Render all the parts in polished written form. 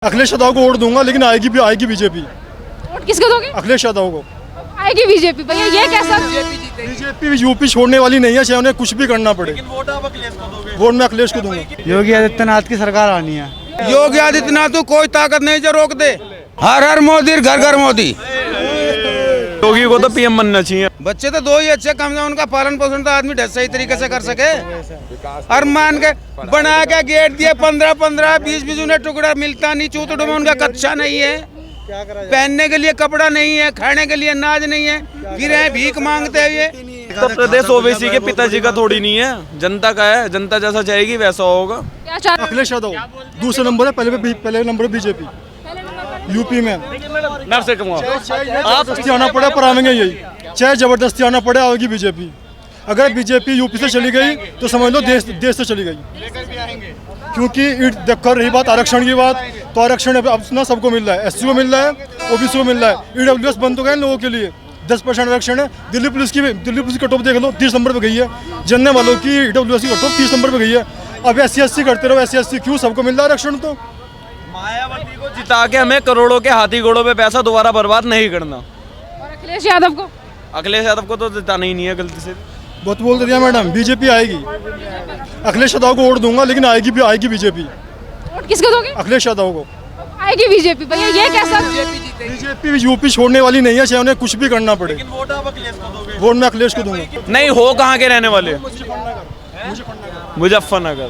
अखिलेश यादव को वोट दूंगा, लेकिन आएगी बीजेपी। वोट किसको दोगे? अखिलेश यादव को। आएगी बीजेपी। भैया ये कैसा? बीजेपी यूपी छोड़ने वाली नहीं है, चाहे उन्हें कुछ भी करना पड़े। वोट मैं अखिलेश को दूंगा। योगी आदित्यनाथ की सरकार आनी है। योगी आदित्यनाथ को कोई ताकत नहीं जो रोक दे। हर हर मोदी, घर घर मोदी। योगी को तो पीएम बनना चाहिए। बच्चे तो दो ही अच्छे, कम से कम उनका पालन पोषण तो आदमी सही तरीके से कर सके। और मान के बना के गेट दिए 15-15, 20-20 उन्हें टुकड़ा मिलता नहीं, चूतड़ों में उनका कच्चा नहीं है, पहनने के लिए कपड़ा नहीं है, खाने के लिए अनाज नहीं है, फिर है भीख मांगते हुए। उत्तर प्रदेश ओवैसी के पिताजी का थोड़ी नहीं है, जनता का है। जनता जैसा चाहेगी वैसा होगा। क्या चाह रहे हो? अखिलेश यादव दूसरे नंबर है, पहले नंबर बीजेपी यूपी में। आप जबरदस्ती आना पड़े पर आएंगे यही, चाहे जबरदस्ती आना पड़े आएगी बीजेपी। अगर बीजेपी यूपी से चली गई तो समझ लो देश से चली गई। क्योंकि कर रही बात आरक्षण की बात, तो आरक्षण अब ना सबको मिल रहा है, एससी को मिल रहा है, ओबीसी को मिल रहा है। ईडब्ल्यूएस बंद हो गए लोगों के लिए, 10% आरक्षण है। दिल्ली पुलिस की कटऑफ देख लो, 30 नंबर पे गई है। जनने वालों की ईडब्ल्यूएस की कटऑफ 30 नंबर पे गई है। अब SC करते रहो, SC क्यों? सबको मिल रहा है आरक्षण। तो मायावती को जिता के हमें करोड़ों के हाथी घोड़ों पे पैसा दोबारा बर्बाद नहीं करना। और अखिलेश यादव को? अखिलेश यादव को तो जिताना ही नहीं है गलती से। बहुत बोल दिया मैडम, बीजेपी आएगी। अखिलेश यादव को वोट दूंगा, लेकिन आएगी बीजेपी। वोट किसको दोगे? अखिलेश यादव को। आएगी बीजेपी। भैया ये कैसा? बीजेपी यूपी छोड़ने वाली नहीं है, चाहे उन्हें कुछ भी करना पड़े। वोट मैं अखिलेश को दूंगा। नहीं हो कहाँ के रहने वाले? मुजफ्फरनगर।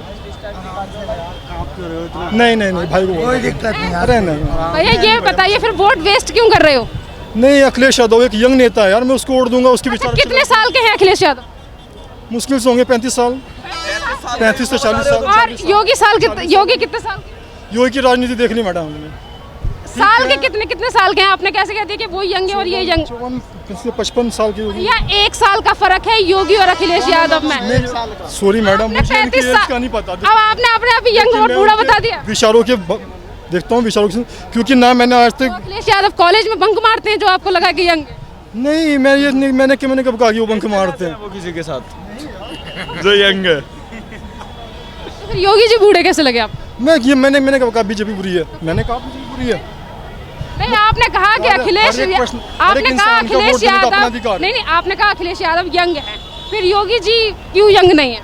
नहीं भाई को कोई दिक्कत नहीं। अरे नहीं भैया ये बताइए फिर वोट वेस्ट क्यों कर रहे हो? नहीं, अखिलेश यादव एक यंग नेता है यार, मैं उसको वोट दूंगा। उसके विचार कितने साल के हैं अखिलेश यादव? मुश्किल से होंगे 35 साल, 35 से 40 साल। और योगी कितने साल के? योगी की राजनीति देख ली मैडम हमने। साल के कितने साल के हैं? आपने कैसे कह दिया कि वो यंग है और ये यंग? 55 साल की होगी। या 1 साल का फर्क है योगी और अखिलेश यादव में। सॉरी मैडम, मुझे इनकी 35 एज का नहीं पता। अब आपने अपने आप ही यंग और बूढ़ा बता दिया। विचारों के देखता हूँ, विचारों के, क्योंकि ना मैंने आज तक। अखिलेश यादव कॉलेज में बंक मारते हैं जो आपको लगा कि यंग? नहीं, मैंने कब कहा कि वो बंक मारते हैं? वो किसी के साथ जो यंग है। तो फिर योगी जी बूढ़े कैसे लगे आप? मैंने कब कहा बीजेपी बुरी है? मैंने कहा बीजेपी बुरी है? नहीं, आपने कहा कि अखिलेश यादव नहीं, आपने कहा अखिलेश यादव यंग है, फिर योगी जी क्यों यंग नहीं है?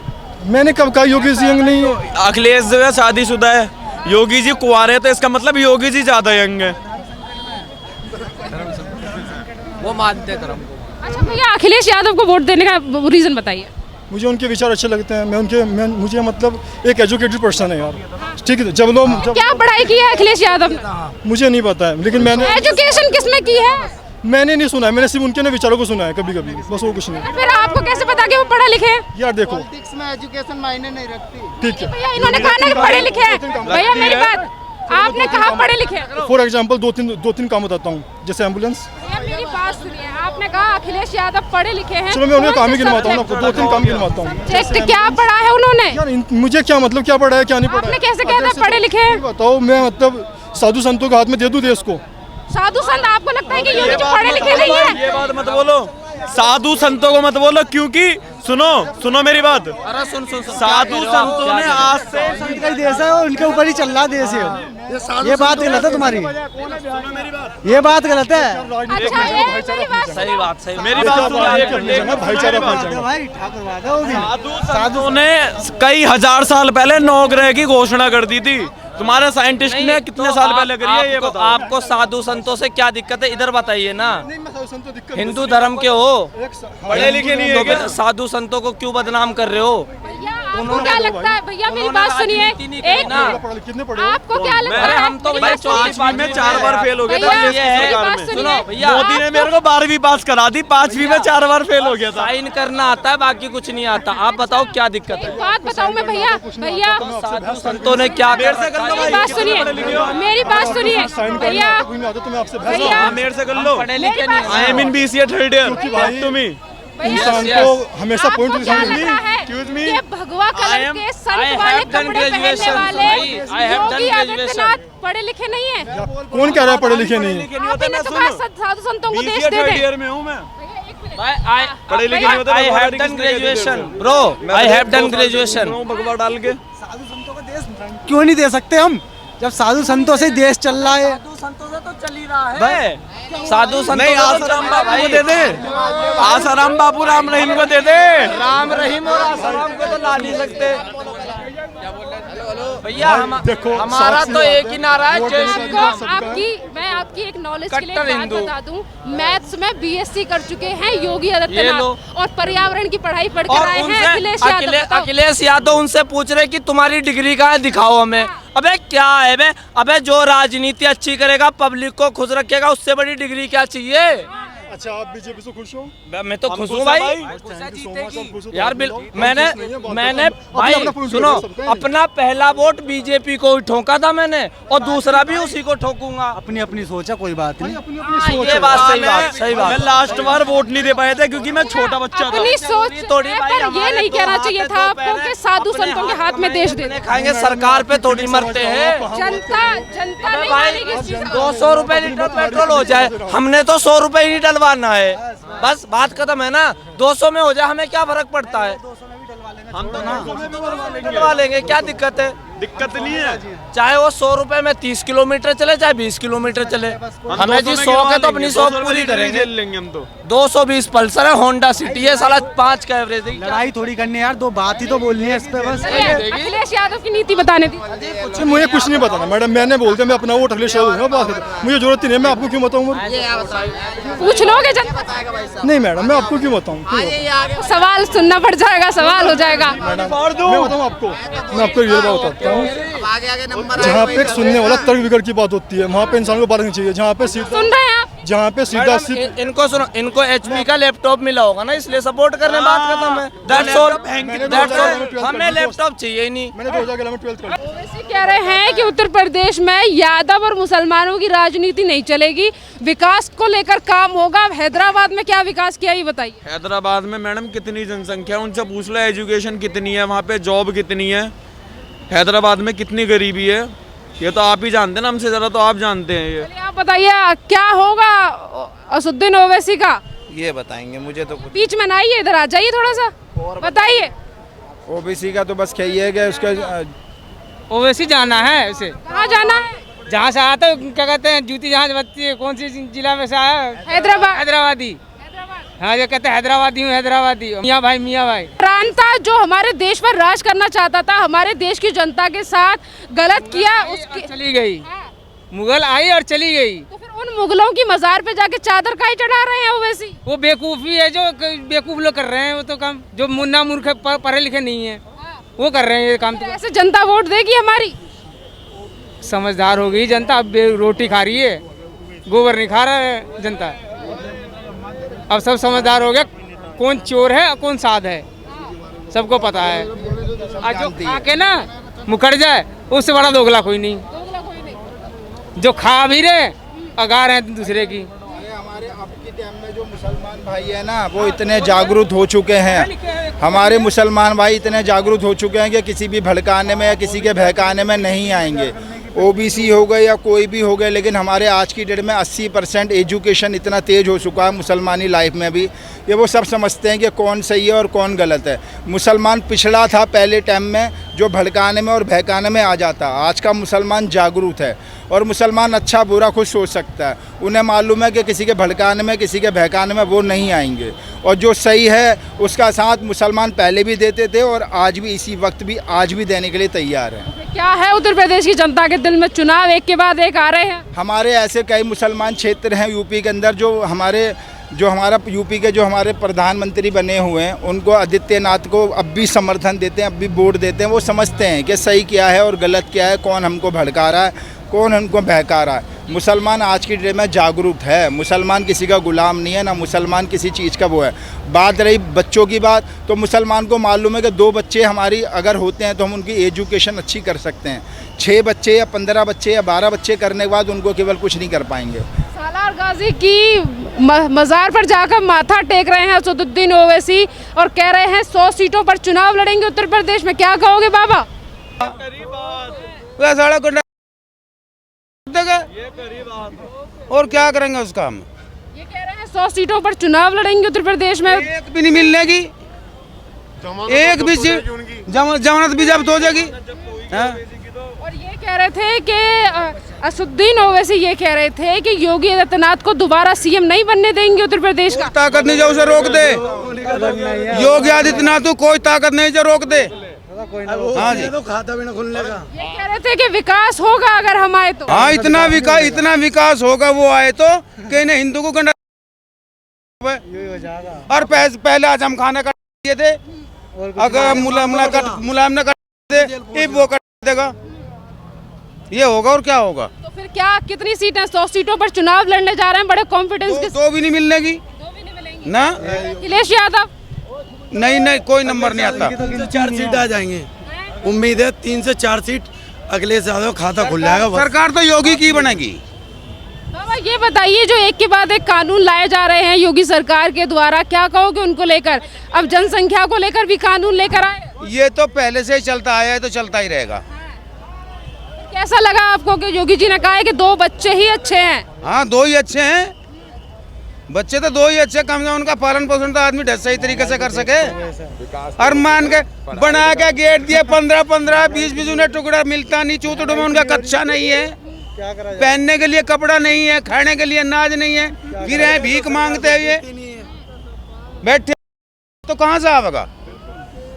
मैंने कब कहा योगी जी यंग नहीं है? अखिलेश जो है शादीशुदा है, योगी जी कुंवारे है, तो इसका मतलब योगी जी ज्यादा यंग है। वो मानते हैं धर्म को। अच्छा भैया, अखिलेश यादव को वोट देने का रीजन बताइए। मुझे उनके विचार अच्छे लगते हैं। मुझे मतलब एक एजुकेटेड पर्सन है यार, ठीक है। जब क्या पढ़ाई की है अखिलेश यादव ने? मुझे नहीं पता है, लेकिन मैंने एजुकेशन किसमें की है? मैंने नहीं सुना है, मैंने सिर्फ उनके ना विचारों को सुना है कभी, बस वो कुछ नहीं। फिर आपको कैसे पता कि वो पढ़े लिखे हैं? यार देखो, पॉलिटिक्स में एजुकेशन मायने नहीं रखती। ठीक है भैया, इन्होंने कहा ना कि पढ़े लिखे हैं। भैया मेरी बात, आपने कहा पढ़े लिखे हैं। फॉर एग्जाम्पल दो तीन काम बताता हूँ, जैसे एम्बुलेंस। मेरी बात सुनिए, आपने कहा अखिलेश यादव पढ़े लिखे हैं। चलो मैं उन्हें काम ही गिनवाता हूँ, आपको 2-3 काम गिनवाता हूँ। क्या पढ़ा है उन्होंने? यार मुझे क्या मतलब, क्या पढ़ा है क्या नहीं पढ़ा आपने है? कैसे कहता है पढ़े लिखे हैं? बताओ, मैं मतलब साधु संतों के हाथ में दे दूं देश को? साधु संत आपको लगता है कि योगी जी पढ़े लिखे नहीं है? ये बात मत बोलो, साधु संतों को मत बोलो, क्योंकि सुनो मेरी बात। साधु संतों ने आज से संत का ही देश है और उनके ऊपर ही चल रहा देश है। ये बात गलत है तुम्हारी, ये बात गलत है। अच्छा, ये मेरी बात सही बात, सही मेरी बात सुनो। भाईचारा भाई ठाकुरवाद है वो भी। साधुओं ने कई हजार साल पहले 9 ग्रह की घोषणा कर दी थी। तुम्हारे साइंटिस्ट ने कितने साल पहले करी है ये बताओ? आपको साधु संतों से क्या दिक्कत है, इधर बताइए ना। हिंदू धर्म के हो, पढ़े लिखे नहीं है क्या? तो साधु संतों को क्यों बदनाम कर रहे हो? आपको क्या लगता है? भैया मेरी बात सुनिए, एक आपको क्या लगता है? हम तो भैया 5वीं में 4 बार फेल हो गया था। भैया, ये मेरी सरकार बात में। सुनिए। भैया, मोदी ने मेरे को 12वीं पास करा दी, 5वीं में 4 बार फेल हो गया था। साइन करना आता है, बाकी कुछ नहीं आता। आप बताओ क्या दिक्कत है? बात बताऊं मैं भैया, साधु संतों ने क्या मेरे से कर लो भाई। बात सुनिए, मेरी बात सुनिए भैया, भैया मेरे से कर लो। पढ़े लिखे नहीं। I am in BCA 3rd year. तुम्हें इंसान को हमेशा पॉइंट क्या लग रहा है ये भगवा कलर के संत वाले कपड़े पहनने वाले योगी आदित्यनाथ पढ़े लिखे नहीं है? कौन कह रहा है पढ़े लिखे नहीं है? आपने तो कहा साधु संतों को देश दे दे। ईयर में हूँ मैं। पढ़े लिखे नहीं होते। I have done graduation bro, I have done graduation. भगवा डाल के क्यों नहीं दे सकते हम? जब साधु संतों से देश चल रहा है, साधु संतों से तो चल ही रहा है। साधु संतों नहीं, से तो आसाराम बापू को दे दे, आसाराम बापू राम रहीम को दे दे। राम रहीम और आसाराम को तो ला नहीं सकते भैया। हमारा तो एक ही नारा है, जय श्री राम। मैं आपकी एक नॉलेज के लिए कट्टर एक बात हिंदू। बता दूं, मैथ्स में बीएससी कर चुके हैं योगी आदित्यनाथ और पर्यावरण की पढ़ाई पढ़ कर और आए हैं उनसे अखिलेश यादव। बताओ। अखिलेश यादव उनसे पूछ रहे कि तुम्हारी डिग्री कहाँ है, दिखाओ हमें। अबे क्या है बे, अबे जो राजनीति अच्छी करेगा, पब्लिक को खुश रखेगा, उससे बड़ी डिग्री क्या चाहिए। अच्छा, आप बीजेपी से खुश हो? मैं तो खुश हूँ भाई यार। मैंने भाई सुनो, अपना पहला वोट बीजेपी को ही ठोका था मैंने, और दूसरा भी उसी को ठोकूंगा। अपनी अपनी सोच है, कोई बात नहीं। ये बात सही बात। मैं लास्ट बार वोट नहीं दे पाया था क्योंकि मैं छोटा बच्चा था। अपनी सोच थोड़ी है, भाई पर ये हमारे नहीं कहना चाहिए था 2 आपको पैर कि साधु अपने संतों के हाथ में देश दे। खाएंगे, सरकार पे थोड़ी मरते हैं। जनता नहीं मानेगी इस चीज़ को। 200 रुपए लीटर पेट्रोल हो जाए, हमने तो 100 रुपए ही नहीं डलवाना है, बस बात खत्म है ना। 200 में हो जाए, हमें क्या फर्क पड़ता है, हम तो ना डलवा लेंगे, क्या दिक्कत है। दिक्कत नहीं है, चाहे वो 100 रुपए में 30 किलोमीटर चले, चाहे 20 किलोमीटर चले, हमें जी 100 है तो अपनी 100 पूरी करेंगे। लेंगे हम तो। 220 पल्सर है, होंडा सिटी है, साला 5 का एवरेज है। लड़ाई थोड़ी करनी है यार, दो बात ही तो बोलनी है इस पे बस। अखिलेश यादव की नीति बताने दी। मुझे कुछ नहीं बताना मैडम, मैंने बोल दिया मैं अपना वोट अखिलेश यादव दूंगा, बात खत्म। मुझे जरूरत ही नहीं है, मैं आपको क्यों बताऊँ? पूछ लोगे नहीं मैडम, मैं आपको क्यों बताऊँ? सवाल सुनना पड़ जाएगा, सवाल हो जाएगा। मैं बताऊँ आपको, मैं आपको ये बात बताता हूँ, जहाँ पे एक सुनने वाला तर्क वितर्क की बात होती है, वहाँ पे इंसान को बात नहीं चाहिए। जहाँ पे सीधा, सुन रहे हैं आप? जहाँ पे सीधा इनको सुनो, इनको HP का लैपटॉप मिला होगा ना, इसलिए सपोर्ट करने, बात खत्म है। That's all। हमें लैपटॉप चाहिए ही नहीं। मैंने 2011 में 12th कर लिया। वैसे कह रहे हैं कि उत्तर प्रदेश में यादव और मुसलमानों की राजनीति नहीं चलेगी, विकास को लेकर काम होगा। हैदराबाद में क्या विकास किया, ये बताइए। हैदराबाद में मैडम कितनी जनसंख्या है, उनसे पूछ लो एजुकेशन कितनी है, वहाँ पे जॉब कितनी है, हैदराबाद में कितनी गरीबी है, ये तो आप ही जानते हैं ना, हमसे ज़्यादा तो आप जानते हैं ये। चलिए आप बताइए क्या होगा असुद्दीन ओवैसी का। ये बताएंगे, मुझे तो कुछ। बीच में ना आइए, इधर आ जाइए थोड़ा सा, बताइए। ओबीसी का तो बस कहिए कि उसका ओवैसी जाना है उसे, कहाँ जाना है? जहाँ से आता है, क्या कहते हैं, जूती जहाँ से बचती है, कौन सी जिला में से आया है? हैदराबाद। हैदराबादी। हाँ, ये कहते हैं हैदराबादी हूँ, हैदराबादी। मियाँ भाई। प्रांता जो हमारे देश पर राज करना चाहता था, हमारे देश की जनता के साथ गलत किया, उसकी चली गई, मुगल आई और चली गई। तो फिर उन मुगलों की मजार पे जाके चादर काहे चढ़ा रहे हैं ओवैसी? वो बेवकूफ़ी है, जो बेवकूफ लोग कर रहे हैं, वो तो काम जो मुन्ना मूर्ख पढ़े लिखे नहीं है वो कर रहे हैं ये काम। तो ऐसे जनता वोट देगी हमारी? समझदार हो गई जनता, अब रोटी खा रही है, गोबर नहीं खा रहा है जनता। अब सब समझदार हो गया, कौन चोर है और कौन साध है, सबको पता है। आज जो आके ना मुकर जाए, उससे बड़ा दोगला कोई नहीं। जो खा भी रहे, अगा रहे हैं दूसरे की। हमारे अब के टाइम में जो मुसलमान भाई है ना, वो इतने जागरूक हो चुके हैं। हमारे मुसलमान भाई इतने जागरूक हो चुके हैं कि किसी भी भड़काने में या किसी के बहकाने में नहीं आएंगे। ओबीसी हो गए या कोई भी हो गए, लेकिन हमारे आज की डेट में 80% एजुकेशन इतना तेज़ हो चुका है मुसलमानी लाइफ में भी, ये वो सब समझते हैं कि कौन सही है और कौन गलत है। मुसलमान पिछड़ा था पहले टाइम में, जो भड़काने में और बहकाने में आ जाता। आज का मुसलमान जागरूक है और मुसलमान अच्छा बुरा खुद सोच सकता है। उन्हें मालूम है कि किसी के भड़काने में, किसी के बहकाने में वो नहीं आएंगे, और जो सही है उसका साथ मुसलमान पहले भी देते थे और आज भी, इसी वक्त भी, आज भी देने के लिए तैयार हैं। क्या है उत्तर प्रदेश की जनता के दिल में, चुनाव एक के बाद एक आ रहे हैं। हमारे ऐसे कई मुसलमान क्षेत्र हैं यूपी के अंदर, जो हमारा यूपी के जो हमारे प्रधानमंत्री बने हुए हैं, उनको आदित्यनाथ को अब भी समर्थन देते हैं, अब भी वोट देते हैं। वो समझते हैं कि सही क्या है और गलत क्या है, कौन हमको भड़का रहा है, कौन हमको बहका रहा है। मुसलमान आज की डेट में जागरूक है, मुसलमान किसी का गुलाम नहीं है, ना मुसलमान किसी चीज़ का वो है। बात रही बच्चों की बात, तो मुसलमान को मालूम है कि 2 बच्चे हमारी अगर होते हैं तो हम उनकी एजुकेशन अच्छी कर सकते हैं। 6 बच्चे या 15 बच्चे या 12 बच्चे करने के बाद उनको केवल कुछ नहीं कर पाएंगे। सालार गाजी की मज़ार पर जाकर माथा टेक रहे हैं असदुद्दीन ओवैसी और कह रहे हैं 100 सीटों पर चुनाव लड़ेंगे उत्तर प्रदेश में। क्या कहोगे बाबा? और क्या करेंगे उसका हम? ये कह रहे हैं 100 सीटों पर चुनाव लड़ेंगे उत्तर प्रदेश में। एक भी नहीं मिलने की, एक भी जमानत भी जब्त हो जाएगी। और ये कह रहे थे कि असुद्दीन ओवैसी ये कह रहे थे कि योगी आदित्यनाथ को दोबारा सीएम नहीं बनने देंगे उत्तर प्रदेश का। ताकत नहीं जो उसे रोक दे। योगी आदित्यनाथ को कोई ताकत नहीं जो रोक दे। हाँ जी, खाता भी ना खुलने का। ये कह रहे थे कि विकास होगा अगर हम आए तो। हाँ, इतना विकास होगा वो आए तो कि इन्हें हिंदू को गंडा और पहले आजम खान कर दिए थे, अगर मुलायम ने कर दे वो कर देगा, ये होगा और क्या होगा। तो फिर क्या कितनी सीटें, 100 सीटों पर चुनाव लड़ने जा रहे हैं बड़े कॉन्फिडेंस के दो भी नहीं मिलने की ना। अखिलेश यादव नहीं कोई नंबर नहीं आता। 4 सीट आ जाएंगे, उम्मीद है 3 से 4 सीट अखिलेश यादव खाता खुल जाएगा। सरकार तो योगी की बनेगी। बाबा ये बताइए, जो एक के बाद एक कानून लाए जा रहे हैं योगी सरकार के द्वारा, क्या कहोगे उनको लेकर? अब जनसंख्या को लेकर भी कानून लेकर आए। ये तो पहले से ही चलता आया है तो चलता ही रहेगा। कैसा लगा आपको कि योगी जी ने कहा है कि 2 बच्चे ही अच्छे हैं? हाँ, 2 ही अच्छे हैं, बच्चे तो 2 ही अच्छे, कम से कम उनका पालन पोषण तो आदमी सही तरीके से कर सके। और मान के बना के गेट दिए 15-15, 20-20 उन्हें टुकड़ा मिलता नहीं, चूतड़ों में उनका कच्चा नहीं है, पहनने के लिए कपड़ा नहीं है, खाने के लिए अनाज नहीं है, फिर हैं भीख मांगते हुए बैठे, तो कहाँ से आवेगा?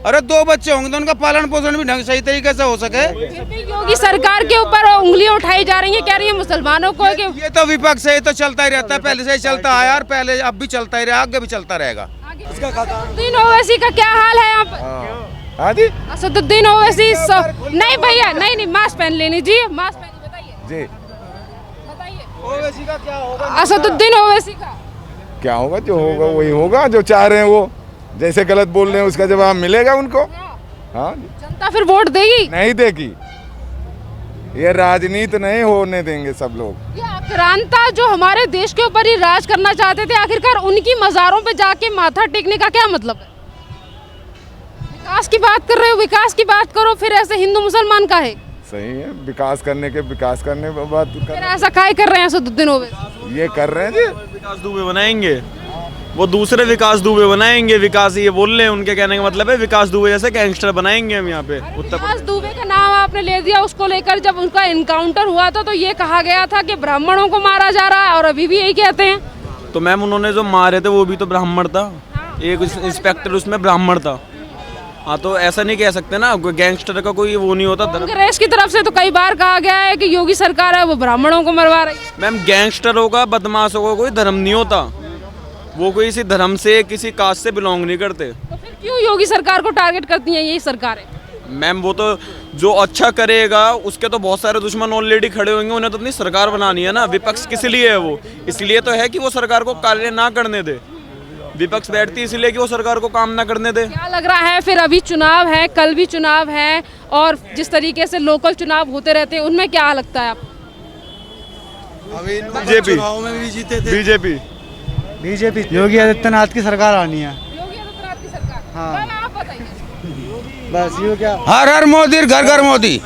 अरे 2 बच्चे होंगे तो उनका पालन पोषण भी ढंग सही तरीके से हो सके। फिर भी योगी सरकार के ऊपर उंगलियां उठाई जा रही है, कह रही है मुसलमानों को कि ये तो विपक्ष है, ये तो चलता ही रहता है, पहले से ही चलता आया और पहले अब भी चलता ही रहा, आगे भी चलता रहेगा। असदुद्दीन ओवैसी का क्या हाल है यहाँ पर? हाँ जी, असदुद्दीन ओवैसी नहीं भैया, नहीं मास्क पहन लेनी जी, मास्क पहन बताइए जी, ओवैसी का क्या होगा? असदुद्दीन ओवैसी का क्या होगा? जो होगा वही होगा, जो चाह रहे हैं वो, जैसे गलत बोल रहे हैं उसका जवाब मिलेगा उनको। हाँ, जनता फिर वोट देगी? नहीं देगी, ये राजनीति नहीं होने देंगे सब लोग। ये आक्रांता जो हमारे देश के ऊपर ही राज करना चाहते थे, आखिरकार उनकी मज़ारों पे जाके माथा टेकने का क्या मतलब है? विकास की बात कर रहे हो, विकास की बात करो, फिर ऐसे हिंदू मुसलमान का है? सही है, विकास करने के बाद फिर ऐसा काय कर रहे हैं असदुद्दीन ओवैसी? ये कर रहे हैं जी, विकास दुबे बनाएंगे, वो दूसरे विकास दुबे बनाएंगे। विकास ये बोल रहे हैं, उनके कहने का मतलब है विकास दुबे जैसे गैंगस्टर बनाएंगे हम यहाँ पे उत्तर प्रदेश। विकास दुबे का नाम आपने ले दिया, उसको लेकर जब उनका इनकाउंटर हुआ था तो ये कहा गया था कि ब्राह्मणों को मारा जा रहा है, और अभी भी यही कहते हैं। तो मैम उन्होंने जो मारे थे वो भी तो ब्राह्मण था, एक इंस्पेक्टर उसमें ब्राह्मण था। हाँ, तो ऐसा नहीं कह सकते ना, गैंगस्टर का कोई वो नहीं होता। कांग्रेस की तरफ से तो कई बार कहा गया है कि योगी सरकार है वो ब्राह्मणों को मरवा रही है। मैम गैंगस्टरों का, बदमाशों का कोई धर्म नहीं होता, वो कोई इसी धर्म से, किसी कास्ट से बिलोंग नहीं करते। तो फिर क्यों योगी सरकार को टारगेट करती है यही सरकारें? मैम वो तो जो अच्छा करेगा उसके तो बहुत सारे दुश्मन ऑलरेडी खड़े होंगे, उन्हें तो अपनी सरकार बनानी है ना। विपक्ष किस लिए है? वो इसलिए तो है कि वो सरकार को कार्य ना करने दे। विपक्ष बैठती इसलिए कि वो सरकार को काम ना करने दे। क्या लग रहा है फिर, अभी चुनाव है, कल भी चुनाव है, और जिस तरीके से लोकल चुनाव होते रहते हैं उनमें क्या लगता है आपको? बीजेपी चुनाव में भी जीते थे। बीजेपी योगी आदित्यनाथ की सरकार आनी है। योगी आदित्यनाथ की सरकार। हाँ। आप बताइए। बस ये क्या, हर हर मोदी घर घर मोदी,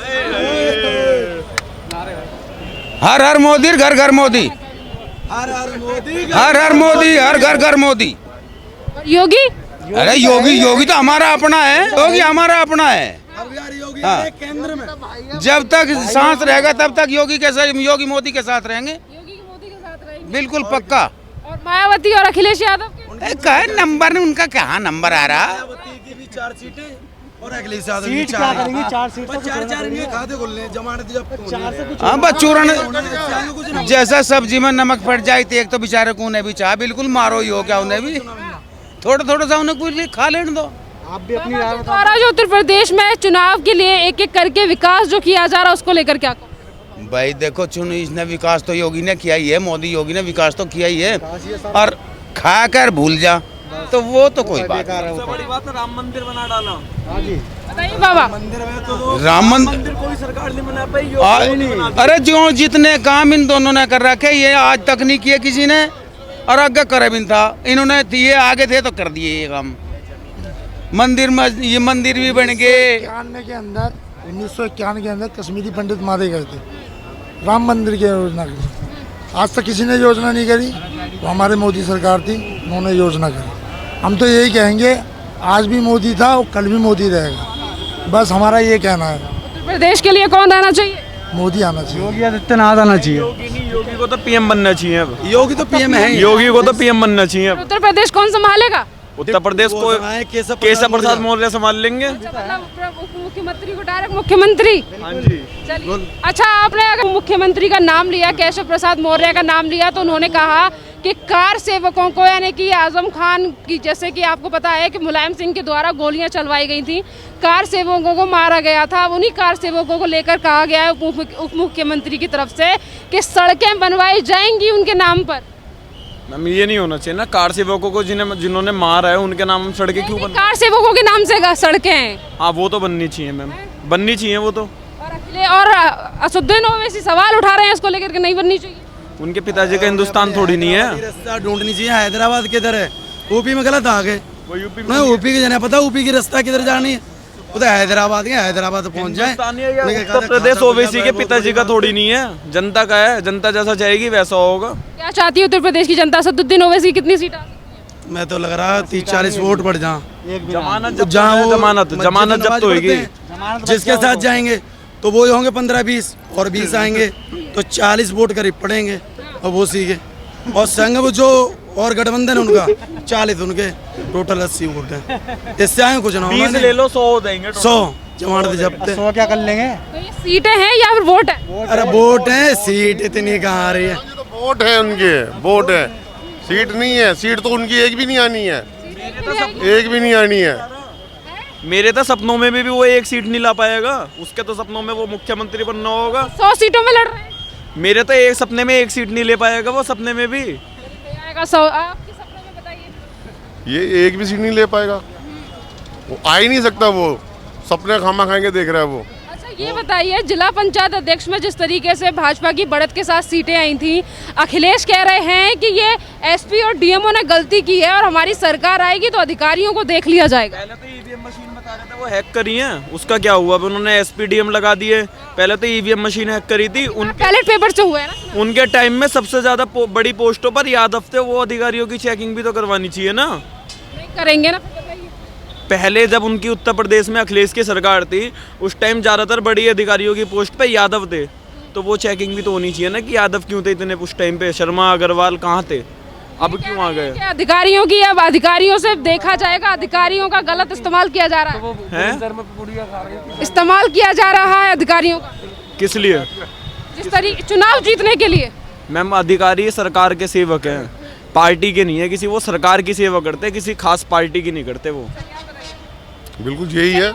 हर हर मोदी घर घर मोदी, हर हर मोदी हर घर घर मोदी। योगी? अरे योगी तो हमारा अपना है, योगी हमारा अपना है। हाँ, केंद्र में जब तक सांस रहेगा तब तक योगी के साथ, योगी मोदी के साथ रहेंगे, योगी मोदी के साथ रहेंगे बिल्कुल पक्का। और मायावती और अखिलेश यादव के? क्या नंबर उनका, क्या नंबर आ रहा? की भी 4 सीटें और अखिलेश यादव की 4 करेंगे। 4 सीट 4 इनके खाते खुलने, जमानत जब 4 से कुछ। हाँ, बस चूरन जैसा सब्जी में नमक फट जाए तो एक तो बेचारे को उन्हें भी चाह, बिल्कुल मारो ही हो क्या उन्हें भी, थोड़ा सा उन्हें कुछ खा लेने दो। आप भी अपनी राय बताओ। द्वारा जो उत्तर प्रदेश में चुनाव के लिए एक एक करके विकास जो किया जा रहा है उसको लेकर क्या कहो? भाई देखो, इसने विकास तो योगी ने किया ही है, मोदी योगी ने विकास तो किया ही है, और खा कर भूल जा तो वो तो कोई बात नहीं। सबसे बड़ी बात है राम मंदिर बना डाला। बताइए बाबा। राम मंदिर कोई सरकार नहीं बना पाई। अरे जो जितने काम इन दोनों ने कर रखे, ये आज तक नहीं किए किसी ने, और आगे करे भी था इन्होंने, ये आगे थे तो कर दिए ये काम। मंदिर में ये मंदिर भी बन गए। 91 के अंदर 1991 के अंदर कश्मीरी पंडित मारे गए थे राम मंदिर की योजना की। आज तक किसी ने योजना नहीं करी, वो हमारे मोदी सरकार थी, उन्होंने योजना करी। हम तो यही कहेंगे, आज भी मोदी था और कल भी मोदी रहेगा, बस हमारा ये कहना है। उत्तर प्रदेश के लिए कौन रहना चाहिए? मोदी आना चाहिए। योगी आदित्यनाथ आना चाहिए। योगी को तो पीएम बनना चाहिए अब। योगी तो पीएम है। योगी को तो पीएम बनना चाहिए अब। उत्तर प्रदेश कौन संभालेगा? उत्तर प्रदेश को केशव प्रसाद मौर्य संभाल लेंगे। उप मुख्यमंत्री को डायरेक्ट मुख्यमंत्री। हाँ जी। चलिए, अच्छा आपने अगर मुख्यमंत्री का नाम लिया, केशव प्रसाद मौर्य का नाम लिया, तो उन्होंने कहा कि कार सेवकों को, यानी कि आजम खान की, जैसे कि आपको पता है कि मुलायम सिंह के द्वारा गोलियां चलवाई गई थी, कार सेवकों को मारा गया था। उन्हीं कार सेवकों को लेकर कहा गया है उप मुख्यमंत्री की तरफ से कि सड़कें बनवाई जाएंगी उनके नाम पर। मैम ये नहीं होना चाहिए ना, कार सेवकों को जिन्होंने मारा है उनके नाम सड़कें क्यों बन? कार सेवकों के नाम से सड़कें हैं। हाँ वो तो बननी चाहिए मैम, बननी चाहिए वो तो। और असदुद्दीन ओवैसी सवाल उठा रहे हैं इसको लेकर के नहीं बननी चाहिए। उनके पिताजी का हिंदुस्तान थोड़ी नहीं है। रास्ता ढूंढनी चाहिए। हैदराबाद किधर है? यूपी में गलत आ गए। वो यूपी नहीं, यूपी के जाने पता यूपी की रास्ता किधर जानी है, उधर हैदराबाद के, हैदराबाद पहुंच जाए। उत्तर प्रदेश ओवैसी के पिताजी का थोड़ी नहीं है, जनता का है। जनता जैसा चाहेगी वैसा होगा। क्या चाहती है उत्तर प्रदेश की जनता? असदुद्दीन ओवैसी कितनी सीट? मैं तो लग रहा है 30-40 वोट बढ़ जहाँ जमानत जब्त होगी। जिसके साथ जाएंगे तो वो होंगे 15-20 और 20 आएंगे तो 40 वोट करीब पड़ेंगे और वो सीखे। और संघ वो जो और गठबंधन है उनका 40, उनके टोटल 80 वोट है। इससे आए कुछ ना 20 ले लो 100 देंगे। 100 जमानत जब्त। 100 क्या कर लेंगे? तो ये सीटें हैं या फिर वोट है? अरे वोट है, सीट इतनी कहाँ आ रही है? वोट है उनके, वोट है, सीट नहीं है। सीट तो उनकी एक भी नहीं आनी है, एक भी नहीं आनी है। मेरे तो सपनों में भी वो एक सीट नहीं ला पाएगा। उसके तो सपनों में वो मुख्यमंत्री बनना होगा। 100 सीटों में लड़ रहे हैं। मेरे तो एक सपने में एक सीट नहीं ले पाएगा वो, सपने में भी। आएगा 100। आपके सपने में बताइए। ये एक भी सीट नहीं ले पाएगा, वो आ ही नहीं सकता। वो सपने खामा खाएंगे देख रहा है वो। अच्छा ये बताइए, जिला पंचायत अध्यक्ष में जिस तरीके से भाजपा की बढ़त के साथ सीटें आई थी, अखिलेश कह रहे हैं कि ये एसपी और डीएमओ ने गलती की है और हमारी सरकार आएगी तो अधिकारियों को देख लिया जाएगा। पहले तो ईवीएम मशीन बता रहे थे वो हैक करी है, उसका क्या हुआ? उन्होंने एसपी डीएम लगा दिए। पहले तो ईवीएम मशीन हैक करी थी। बैलेट पेपर से हुआ है ना। उनके टाइम में सबसे ज्यादा बड़ी पोस्टों पर यादव थे। वो अधिकारियों की चेकिंग भी तो करवानी चाहिए ना। नहीं करेंगे ना। पहले जब उनकी उत्तर प्रदेश में अखिलेश की सरकार थी, उस टाइम ज्यादातर बड़ी अधिकारियों की पोस्ट पे यादव थे, तो वो चेकिंग भी तो होनी चाहिए ना कि यादव क्यों थे इतने उस टाइम पे। शर्मा अग्रवाल कहाँ थे, अब क्यों आ गए? अधिकारियों की, अब अधिकारियों से देखा जाएगा, अधिकारियों का गलत इस्तेमाल किया जा रहा है। इस्तेमाल किया जा रहा है अधिकारियों का। किस लिए? जिस तरीके चुनाव जीतने के लिए। मैम अधिकारी सरकार के सेवक हैं, पार्टी के नहीं है किसी। वो सरकार की सेवा करते हैं, किसी खास पार्टी की नहीं करते वो। बिल्कुल यही है।